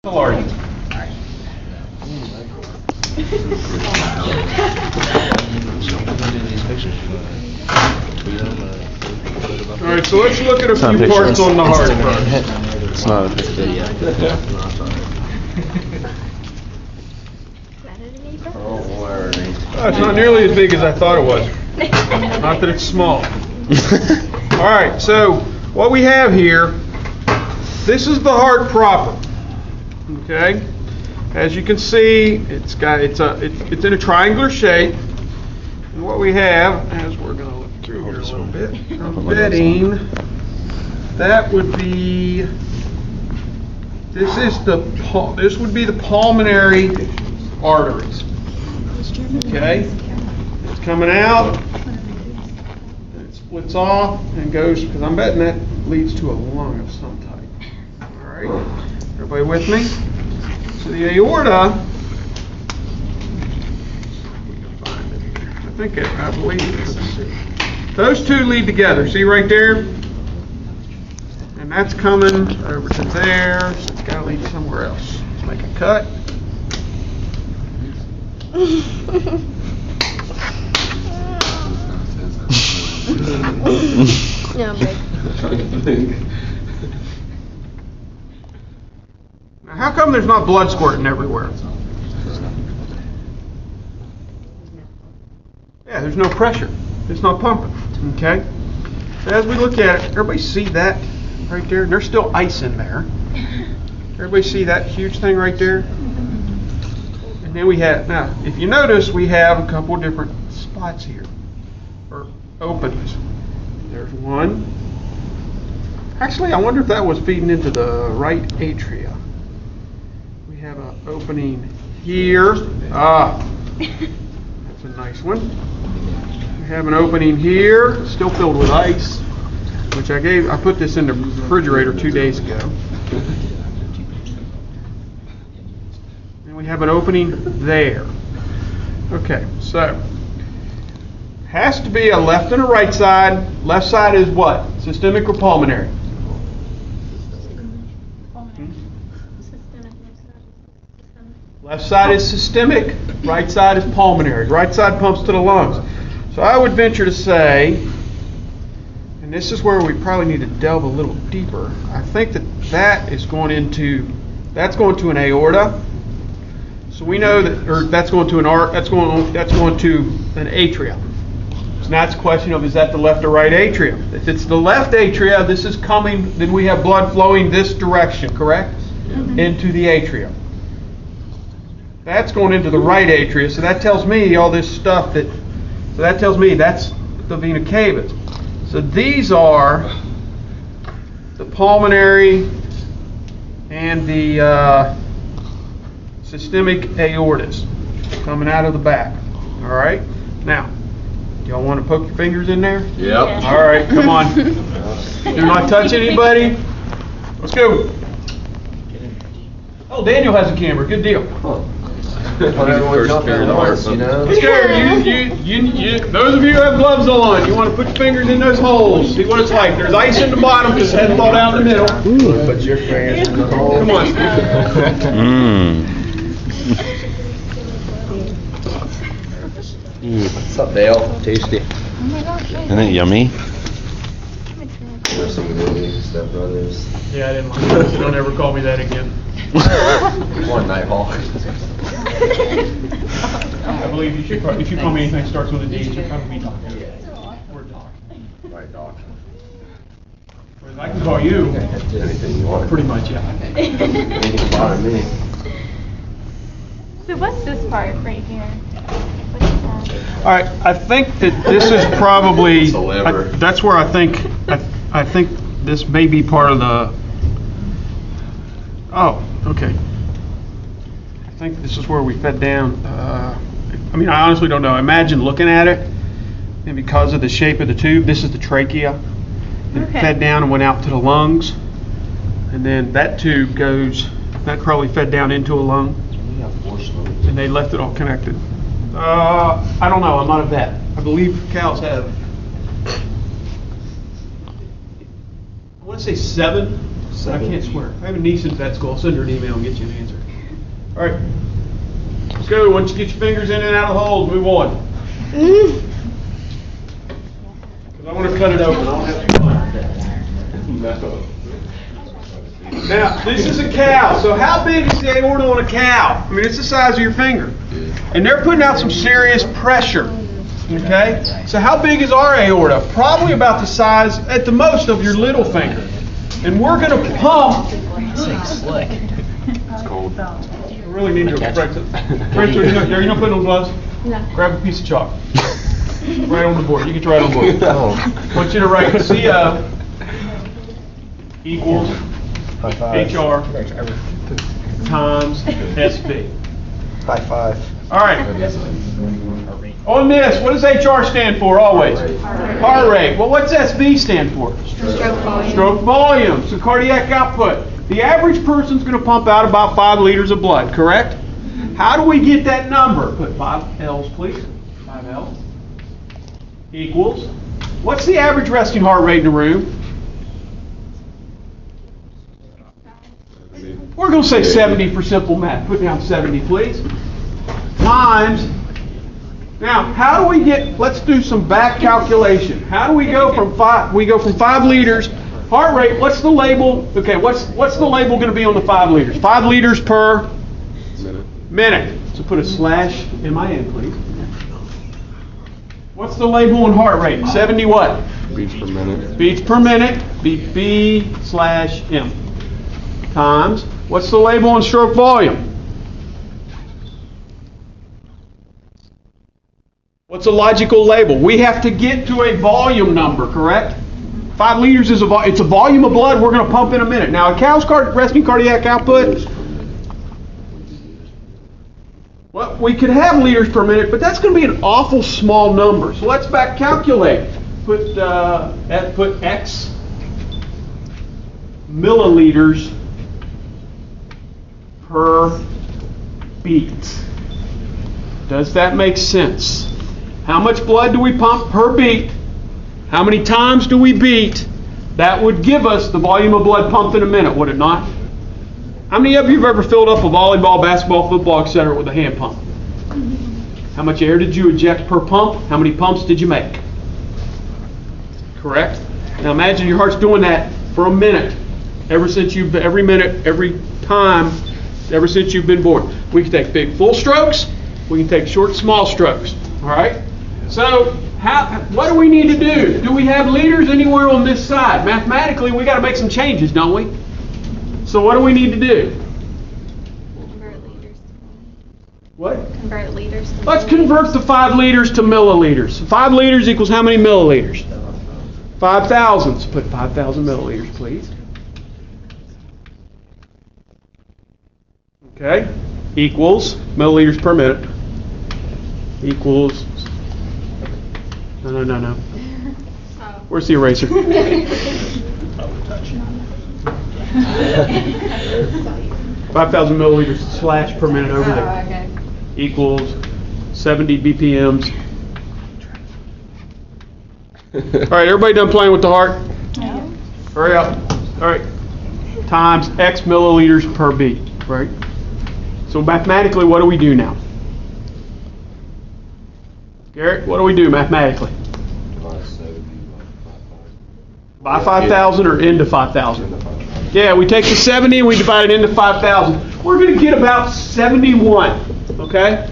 How are you? All right, so let's look at a few parts on the heart first. It's not a picture. It's not nearly as big as I thought it was. Not that it's small. All right, so what we have here, this is the heart proper. Okay, as you can see, it's in a triangular shape. And what we have, as we're going to look through here a little bit, bedding, that would be. This would be the pulmonary arteries. Okay, it's coming out, it splits off and goes, because I'm betting that leads to a lung of some type. All right, everybody with me? So the aorta, I believe, those two lead together. See right there? And that's coming over to there, so it's got to lead somewhere else. Let's make a cut. Yeah, big. Now, how come there's not blood squirting everywhere? Yeah, there's no pressure. It's not pumping. Okay? So as we look at it, everybody see that right there? There's still ice in there. Everybody see that huge thing right there? And then we have, now, if you notice, we have a couple of different spots here, or openings. There's one. Actually, I wonder if that was feeding into the right atria. We have an opening here. That's a nice one. We have an opening here, still filled with ice, which I put this in the refrigerator 2 days ago. And we have an opening there. Okay, so has to be a left and a right side. Left side is what? Systemic or pulmonary? Left side is systemic, right side is pulmonary. Right side pumps to the lungs. So I would venture to say, and this is where we probably need to delve a little deeper, I think that's going to an aorta. So we know that, or that's going to an atrium. So now it's a question of, is that the left or right atrium? If it's the left atria, this is coming, then we have blood flowing this direction, correct? Mm-hmm. Into the atrium. That's going into the right atria, so that tells me all this stuff so that tells me that's the vena cava. So these are the pulmonary and the systemic aortas coming out of the back. All right? Now, y'all want to poke your fingers in there? Yep. All right, come on. Do not touch anybody. Let's go. Oh, Daniel has a camera. Good deal. First pair of the heart, you know? Let's go. Those of you who have gloves on, you want to put your fingers in those holes. See what it's like. There's ice in the bottom because it hasn't fall down in the middle. Put your fingers in the hole. Come on. What's up, Dale? Tasty. Oh my gosh. Isn't it yummy? There's some movies, Step Brothers. Yeah, I didn't like that. Don't ever call me that again. One Nighthawk. I believe you should. If you call me anything that starts with a D, it should probably be Doc. Or Doc. Right, Doc. Whereas I can call you. Anything you want. Pretty much, yeah. Anything bother me. So what's this part right here? What is that? All right, I think that this is probably. It's a liver. That's where I think this may be part of the. Oh, okay. I think this is where we fed down. I mean, I honestly don't know. Imagine looking at it, and because of the shape of the tube, this is the trachea. It fed down and went out to the lungs, and then that tube that probably fed down into a lung, and they left it all connected. I don't know. I'm not a vet. I believe cows have, I want to say 7 I can't swear. I have a niece in vet school. I'll send her an email and get you an answer. All right. Let's go. Once you get your fingers in and out of the holes, move on. Because I want to cut it open. I don't have to Now, this is a cow. So how big is the aorta on a cow? I mean, it's the size of your finger. And they're putting out some serious pressure. Okay? So how big is our aorta? Probably about the size, at the most, of your little finger. And we're going to pump. It's cold. I really need to break it. Rachel, you're not putting on gloves? No. Grab a piece of chalk. Right on the board. You can write on the board. I want you to write CO equals HR times SB. High five. All right. On this, what does HR stand for always? Heart rate. Well, what's SB stand for? Stroke volume. Stroke volume. So cardiac output. The average person's going to pump out about 5 liters of blood, correct? How do we get that number? Put 5 L's, please. 5 L's equals. What's the average resting heart rate in the room? We're going to say 70 for simple math. Put down 70, please. Times. Now, how do we get, let's do some back calculation. How do we go from 5, we go from 5 liters, heart rate, what's the label, okay, what's the label going to be on the 5 liters? 5 liters per minute. So put a slash MIN, please. What's the label on heart rate? 70 what? Beats per minute. Beats per minute, B/M. Times, what's the label on stroke volume? What's a logical label? We have to get to a volume number, correct? 5 liters is it's a volume of blood we're going to pump in a minute. Now, a cow's resting cardiac output, well, we could have liters per minute, but that's going to be an awful small number. So let's back calculate. Put X milliliters per beat. Does that make sense? How much blood do we pump per beat? How many times do we beat? That would give us the volume of blood pumped in a minute, would it not? How many of you have ever filled up a volleyball, basketball, football, etc. with a hand pump? How much air did you eject per pump? How many pumps did you make? Correct? Now imagine your heart's doing that for a minute. Every minute, every time, ever since you've been born. We can take big full strokes. We can take short small strokes. All right? So what do we need to do? Do we have liters anywhere on this side? Mathematically, we got to make some changes, don't we? So what do we need to do? Convert liters. What? Convert liters. To Let's convert the 5 liters to milliliters. 5 liters equals how many milliliters? 5,000. So put 5,000 milliliters, please. Okay. Equals milliliters per minute. Equals. No. Where's the eraser? 5,000 milliliters slash per minute over there. okay. Equals 70 BPMs. All right, everybody done playing with the heart? No. Hurry up. All right. Times X milliliters per beat, right? So mathematically, what do we do now? Garrett, what do we do mathematically? By 5,000 or into 5,000? Yeah, we take the 70 and we divide it into 5,000. We're going to get about 71, okay?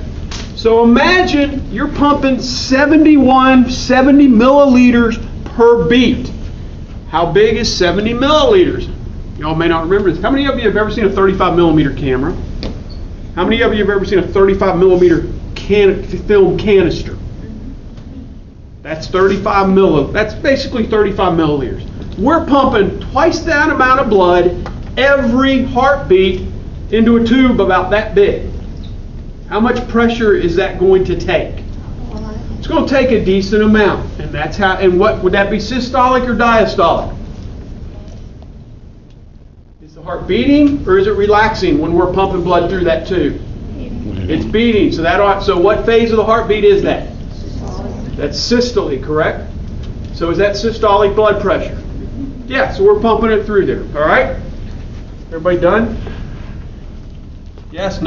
So imagine you're pumping 70 milliliters per beat. How big is 70 milliliters? Y'all may not remember this. How many of you have ever seen a 35 millimeter camera? How many of you have ever seen a 35 millimeter film canister? That's 35 that's basically 35 milliliters. We're pumping twice that amount of blood every heartbeat into a tube about that big. How much pressure is that going to take? It's going to take a decent amount. And that's how, and what would that be, systolic or diastolic? Is the heart beating or is it relaxing when we're pumping blood through that tube? It's beating. So what phase of the heartbeat is that? That's systole, correct? So is that systolic blood pressure? Yeah, so we're pumping it through there, all right? Everybody done? Yes, no?